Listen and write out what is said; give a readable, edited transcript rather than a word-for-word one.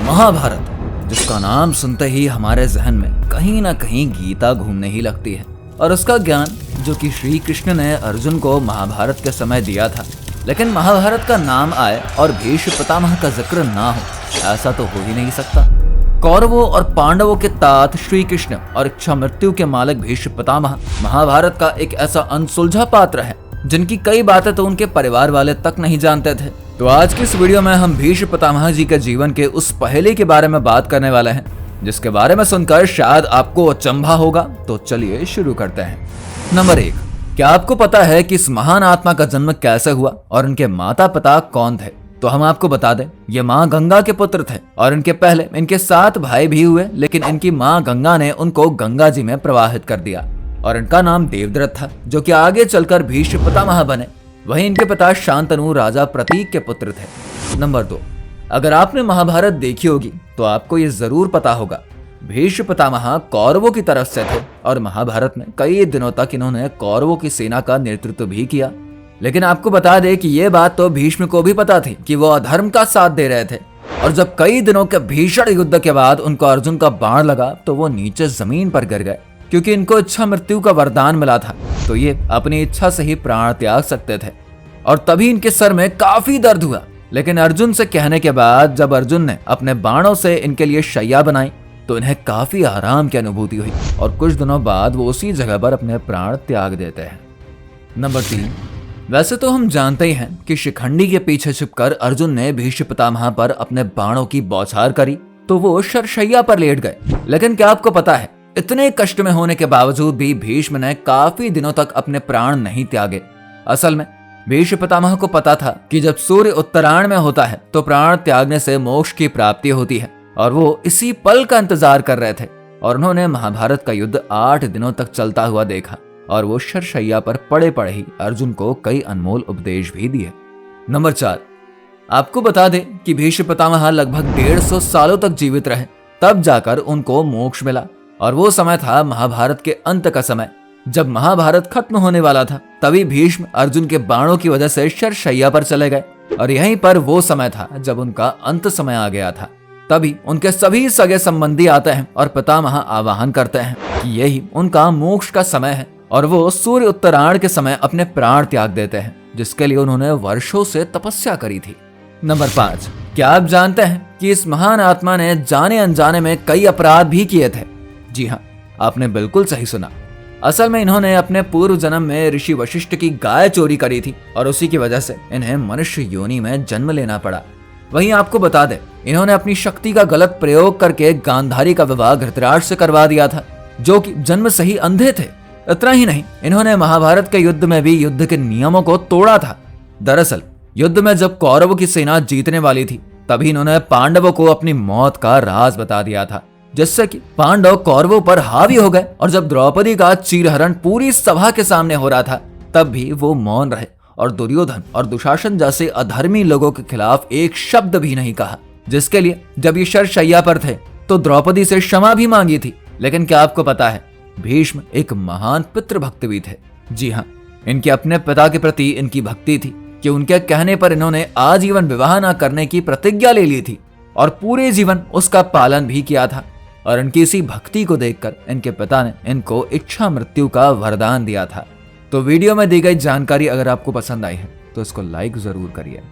महाभारत, जिसका नाम सुनते ही हमारे जहन में कहीं ना कहीं गीता घूमने ही लगती है और उसका ज्ञान जो कि श्री कृष्ण ने अर्जुन को महाभारत के समय दिया था। लेकिन महाभारत का नाम आए और भीष्म पितामह का जिक्र ना हो, ऐसा तो हो ही नहीं सकता। कौरवों और पांडवों के तात श्री कृष्ण और इच्छा मृत्यु के मालिक भीष्म पितामह महाभारत का एक ऐसा अनसुलझा पात्र है जिनकी कई बातें तो उनके परिवार वाले तक नहीं जानते थे। तो आज की इस वीडियो में हम भीष्म पितामह जी के जीवन के उस पहेली के बारे में बात करने वाले हैं जिसके बारे में सुनकर शायद आपको अचंभा होगा। तो चलिए शुरू करते हैं। नंबर 1, क्या आपको पता है कि इस महान आत्मा का जन्म कैसे हुआ और इनके माता पिता कौन थे? तो हम आपको बता दें, ये माँ गंगा के पुत्र थे और इनके पहले इनके 7 भाई भी हुए, लेकिन इनकी माँ गंगा ने उनको गंगा जी में प्रवाहित कर दिया और इनका नाम देवव्रत था, जो कि आगे चलकर भीष्म पितामह बने। वहीं इनके पिता शांतनु राजा प्रतीक के पुत्र थे। नंबर 2, अगर आपने महाभारत देखी होगी तो आपको ये जरूर पता होगा, भीष्म पितामह कौरवों की तरफ से थे और महाभारत में कई दिनों तक इन्होंने कौरवों की सेना का नेतृत्व भी किया। लेकिन आपको बता दें कि ये बात तो भीष्म को भी पता थी कि वो अधर्म का साथ दे रहे थे और जब कई दिनों के भीषण युद्ध के बाद उनको अर्जुन का बाण लगा तो वो नीचे जमीन पर गिर गए। क्योंकि इनको इच्छा मृत्यु का वरदान मिला था तो ये अपनी इच्छा से ही प्राण त्याग सकते थे और तभी इनके सर में काफी दर्द हुआ। लेकिन अर्जुन से कहने के बाद जब अर्जुन ने अपने बाणों से इनके लिए शैया बनाई तो इन्हें काफी आराम की अनुभूति हुई और कुछ दिनों बाद वो उसी जगह पर अपने प्राण त्याग देते हैं। नंबर 3, वैसे तो हम जानते ही हैं कि शिखंडी के पीछे छिपकर अर्जुन ने भीष्म पितामह पर अपने बाणों की बौछार करी तो वो शरशैया पर लेट गए। लेकिन क्या आपको पता है, इतने कष्ट में होने के बावजूद भी भीष्म ने काफी दिनों तक अपने प्राण नहीं त्यागे। असल में भीष्म पितामह को पता था कि जब सूर्य उत्तरायण में होता है तो प्राण त्यागने से मोक्ष की प्राप्ति होती है और वो इसी पल का इंतजार कर रहे थे और उन्होंने महाभारत का युद्ध 8 दिनों तक चलता हुआ देखा और वो शरशैया पर पड़े पड़े ही अर्जुन को कई अनमोल उपदेश भी दिए। नंबर 4, आपको बता दें कि भीष्म पितामह लगभग 150 सालों तक जीवित रहे, तब जाकर उनको मोक्ष मिला और वो समय था महाभारत के अंत का समय। जब महाभारत खत्म होने वाला था तभी भीष्म अर्जुन के बाणों की वजह से शरशैया पर चले गए और यहीं पर वो समय था जब उनका अंत समय आ गया था। तभी उनके सभी सगे संबंधी आते हैं और पितामह आवाहन करते हैं कि यही उनका मोक्ष का समय है और वो सूर्य उत्तरायण के समय अपने प्राण त्याग देते हैं, जिसके लिए उन्होंने वर्षों से तपस्या करी थी। नंबर 5, क्या आप जानते हैं कि इस महान आत्मा ने जाने अनजाने में कई अपराध भी किए थे? जी हाँ, आपने बिल्कुल सही सुना। असल में इन्होंने अपने पूर्व जन्म में ऋषि वशिष्ठ की गाय चोरी करी थी और उसी की वजह से इन्हें मनुष्य योनि में जन्म लेना पड़ा। वहीं आपको बता दें, इन्होंने अपनी शक्ति का गलत प्रयोग करके गांधारी का विवाह धृतराष्ट्र से करवा दिया था, जो कि जन्म से ही अंधे थे। इतना ही नहीं, इन्होंने महाभारत के युद्ध में भी युद्ध के नियमों को तोड़ा था। दरअसल युद्ध में जब कौरवों की सेना जीतने वाली थी तभी इन्होंने पांडवों को अपनी मौत का राज बता दिया था, जिससे कि पांडव कौरवों पर हावी हो गए और जब द्रौपदी का चीरहरण पूरी सभा के सामने हो रहा था तब भी वो मौन रहे और दुर्योधन और दुशासन जैसे अधर्मी लोगों के खिलाफ एक शब्द भी नहीं कहा, जिसके लिए जब ये शरशैया पर थे तो द्रौपदी से क्षमा भी मांगी थी। लेकिन क्या आपको पता है, भीष्म एक महान पितृभक्त भी थे। जी हाँ, इनके अपने पिता के प्रति इनकी भक्ति थी कि उनके कहने पर इन्होंने आजीवन विवाह न करने की प्रतिज्ञा ले ली थी और पूरे जीवन उसका पालन भी किया था। और इनकी इसी भक्ति को देखकर इनके पिता ने इनको इच्छा मृत्यु का वरदान दिया था। तो वीडियो में दी गई जानकारी अगर आपको पसंद आई है तो इसको लाइक जरूर करिए।